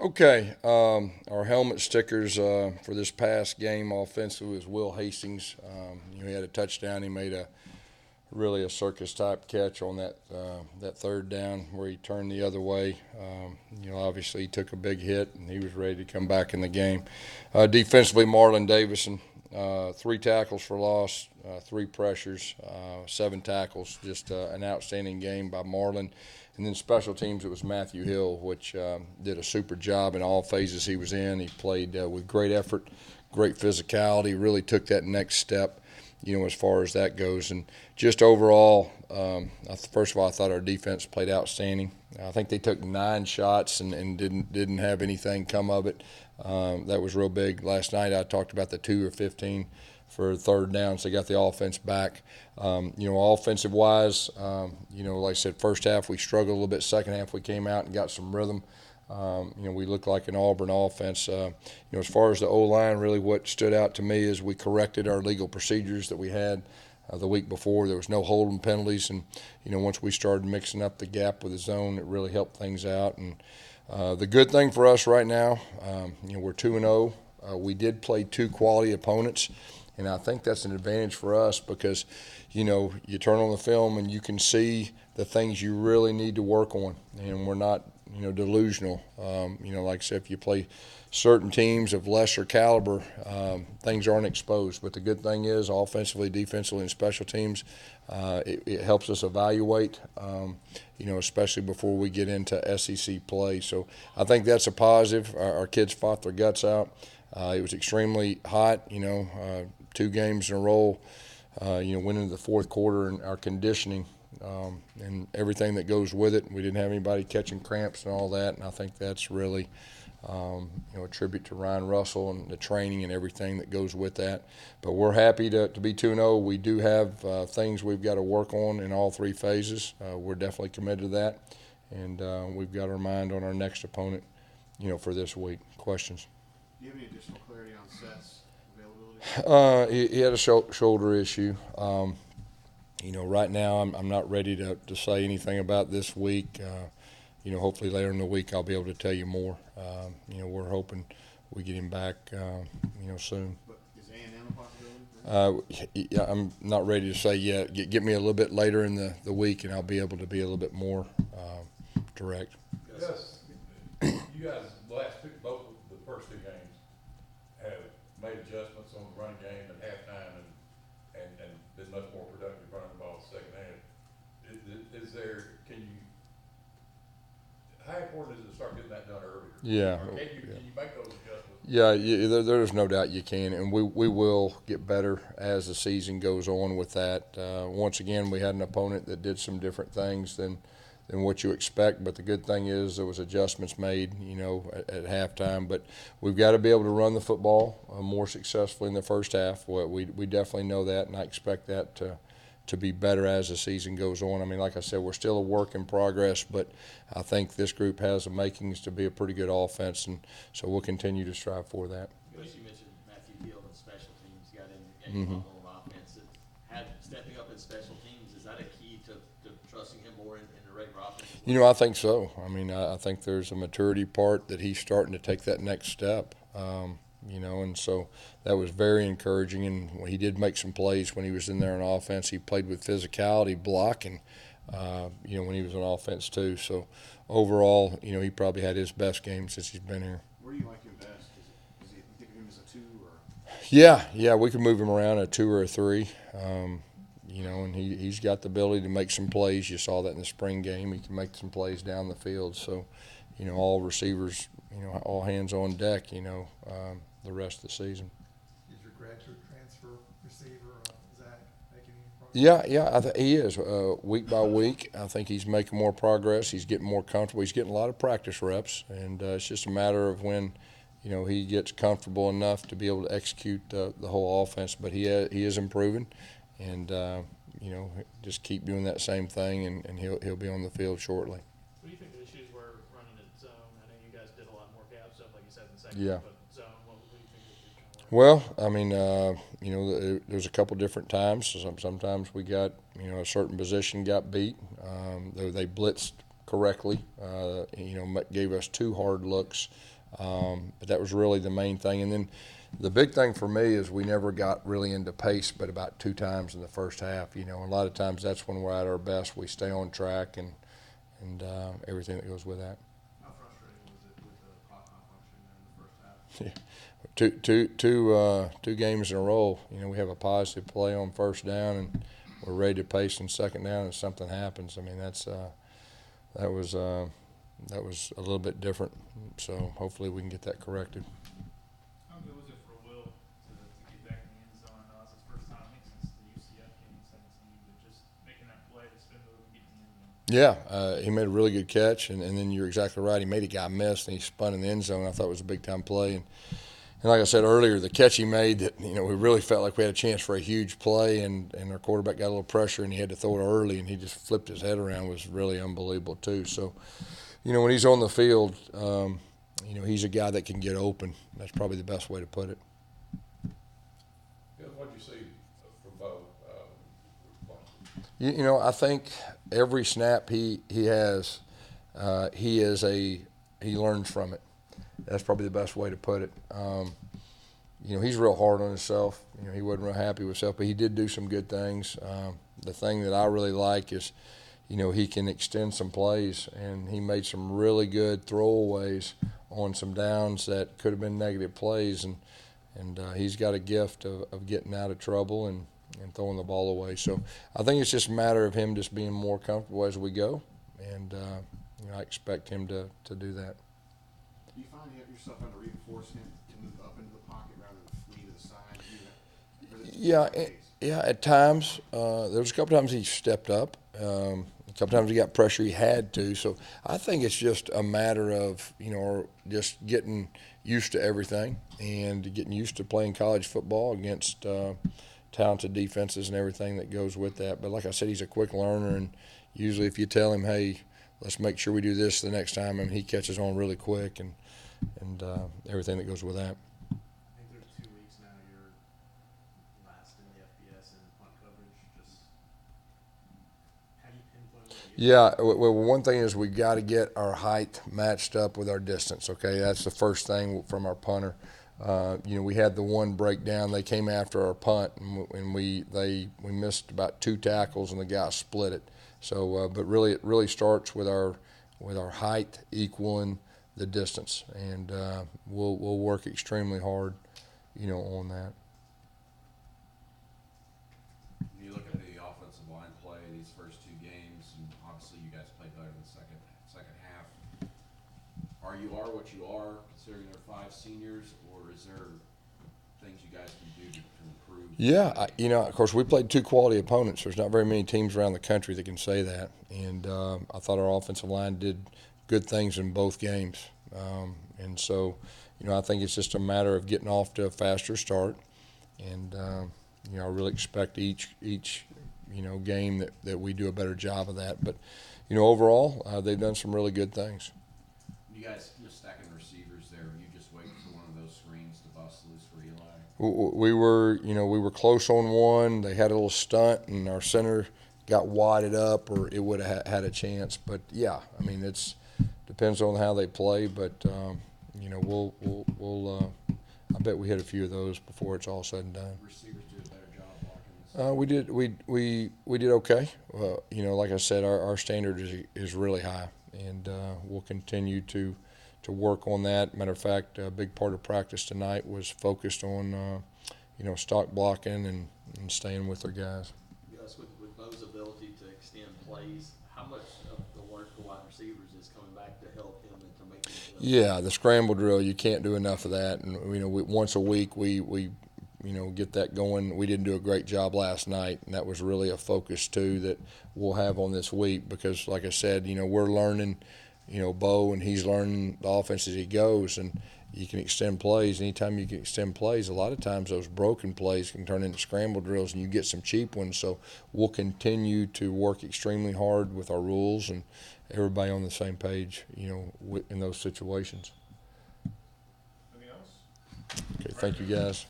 Okay, our helmet stickers for this past game offensively was Will Hastings. He had a touchdown. He made a really a circus type catch on that third down where he turned the other way. Obviously he took a big hit and he was ready to come back in the game. Defensively, Marlon Davison, 3 tackles for loss, 3 pressures, 7 tackles. Just an outstanding game by Marlon. And then special teams, it was Matthew Hill, which did a super job in all phases he was in. He played with great effort, great physicality, really took that next step, as far as that goes. And just overall, first of all, I thought our defense played outstanding. I think they took 9 shots and didn't have anything come of it. That was real big. Last night I talked about the 2 or 15 for third down, so they got the offense back. Offensive wise, like I said, first half we struggled a little bit. Second half we came out and got some rhythm. We looked like an Auburn offense. As far as the O-line, really what stood out to me is we corrected our legal procedures that we had the week before. There was no holding penalties, and once we started mixing up the gap with the zone, it really helped things out. And the good thing for us right now, we're 2-0. We did play 2 quality opponents, and I think that's an advantage for us because, you turn on the film and you can see the things you really need to work on, and we're not, delusional. Like I said, if you play certain teams of lesser caliber, things aren't exposed. But the good thing is, offensively, defensively, and special teams, it helps us evaluate, especially before we get into SEC play. So I think that's a positive. Our kids fought their guts out. It was extremely hot, 2 games in a row, went into the fourth quarter, and our conditioning and everything that goes with it. We didn't have anybody catching cramps and all that, and I think that's really a tribute to Ryan Russell and the training and everything that goes with that. But we're happy to be 2-0. We do have things we've got to work on in all 3 phases. We're definitely committed to that, and we've got our mind on our next opponent, for this week. Questions? Do you have any additional clarity on Seth's availability? He had a shoulder issue. Right now I'm not ready to say anything about this week. Hopefully later in the week I'll be able to tell you more. We're hoping we get him back, soon. But is A&M a possibility? Yeah, I'm not ready to say yet. Get me a little bit later in the week, and I'll be able to be a little bit more direct. Gus, you guys both the first 2 games have made adjustments on the run game at halftime and been much more productive running the ball in the second half. How important is it to start getting that done earlier? Yeah. Or can you make those adjustments? Yeah, there's no doubt you can, and we will get better as the season goes on with that. Once again, we had an opponent that did some different things than what you expect, but the good thing is there was adjustments made, at halftime. But we've got to be able to run the football more successfully in the first half. We definitely know that, and I expect that to be better as the season goes on. I mean, like I said, we're still a work in progress, but I think this group has the makings to be a pretty good offense, and so we'll continue to strive for that. You mentioned Matthew Hill and special teams got in the offense. Had stepping up in special teams, is that a key to trusting him more in the regular offense? I think so. I mean, I think there's a maturity part that he's starting to take that next step. And so that was very encouraging. And he did make some plays when he was in there on offense. He played with physicality, blocking, when he was on offense too. So overall, he probably had his best game since he's been here. Where do you like him best? Is he think of him as a 2 or? Yeah, we can move him around a 2 or a 3. And he's got the ability to make some plays. You saw that in the spring game. He can make some plays down the field. So, all receivers, all hands on deck, the rest of the season. Is your graduate transfer receiver, Zach, making any progress? Yeah, he is. Week by week, I think he's making more progress. He's getting more comfortable. He's getting a lot of practice reps, and it's just a matter of when, he gets comfortable enough to be able to execute the whole offense. But he is improving, and just keep doing that same thing, and he'll be on the field shortly. What do you think the issues were running at zone? I know you guys did a lot more gap stuff, like you said in the second. Yeah. But zone, what do you think the issues were? Well, I mean, there's a couple different times. Sometimes we got, a certain position got beat. They blitzed correctly. Gave us 2 hard looks But that was really the main thing. And then the big thing for me is we never got really into pace but about 2 times in the first half. You know, a lot of times that's when we're at our best. We stay on track and everything that goes with that. How frustrating was it with the clock malfunction in the first half? Two games in a row. You know, we have a positive play on first down, and we're ready to pace in second down, and something happens. I mean, that was a little bit different. So hopefully we can get that corrected. How good was it for Will to get back in the end zone? I know that's his first time, I think, since the UCF game in 17, but just making that play to spin move and get in the end zone. Yeah, he made a really good catch, and then you're exactly right. He made a guy miss, and he spun in the end zone. I thought it was a big-time play. And like I said earlier, the catch he made, that, you know, we really felt like we had a chance for a huge play, and our quarterback got a little pressure, and he had to throw it early, and he just flipped his head around. It was really unbelievable too. So, you know, when he's on the field, you know, he's a guy that can get open. That's probably the best way to put it. What did you see from Bo? You know, I think every snap he has, he learns from it. That's probably the best way to put it. You know, he's real hard on himself. You know, he wasn't real happy with himself, but he did do some good things. The thing that I really like is, you know, he can extend some plays, and he made some really good throwaways on some downs that could have been negative plays, and he's got a gift of getting out of trouble and throwing the ball away. So I think it's just a matter of him just being more comfortable as we go, and you know, I expect him to do that. Do you find yourself having to reinforce him to move up into the pocket rather than flee to the side? Yeah, at times. There was a couple times he stepped up. A couple times he got pressure he had to. So I think it's just a matter of, you know, just getting used to everything and getting used to playing college football against talented defenses and everything that goes with that. But like I said, he's a quick learner, and usually if you tell him, hey, let's make sure we do this the next time, and he catches on really quick and everything that goes with that. I think there's 2 weeks now you're last in the FBS in punt coverage. Just how do you pinpoint what you Yeah, well, one thing is we got to get our height matched up with our distance. Okay, that's the first thing from our punter. You know, we had the one breakdown. They came after our punt, and we missed about 2 tackles, and the guy split it. So, but really, it really starts with our height equaling the distance, and we'll work extremely hard, you know, on that. When you look at the offensive line play these first 2 games, and obviously you guys played better in the second half. You are what you are, considering there are 5 seniors, or is there things you guys can do to improve? Yeah, you know, of course, we played 2 quality opponents. There's not very many teams around the country that can say that, and I thought our offensive line did good things in both games. And so, you know, I think it's just a matter of getting off to a faster start, and you know, I really expect each you know, game that we do a better job of that. But, you know, overall, they've done some really good things. You guys just stacking receivers there. You just waiting for one of those screens to bust loose for Eli? We were close on one. They had a little stunt, and our center got wadded up, or it would have had a chance. But yeah, I mean, it's depends on how they play. But you know, we'll I bet we hit a few of those before it's all said and done. Receivers do a better job blocking this. We did okay. You know, like I said, our standard is really high, and we'll continue to work on that. Matter of fact, a big part of practice tonight was focused on you know, stock blocking and staying with their guys. Gus, with Bo's ability to extend plays, how much of the work the wide receivers is coming back to help him and to make him Yeah, the scramble drill, you can't do enough of that. And you know, once a week we you know, get that going. We didn't do a great job last night, and that was really a focus too that we'll have on this week, because like I said, you know, we're learning, you know, Bo, and he's learning the offense as he goes, and you can extend plays. Anytime you can extend plays, a lot of times those broken plays can turn into scramble drills, and you get some cheap ones. So we'll continue to work extremely hard with our rules and everybody on the same page, you know, in those situations. Anything else? Okay, thank you guys.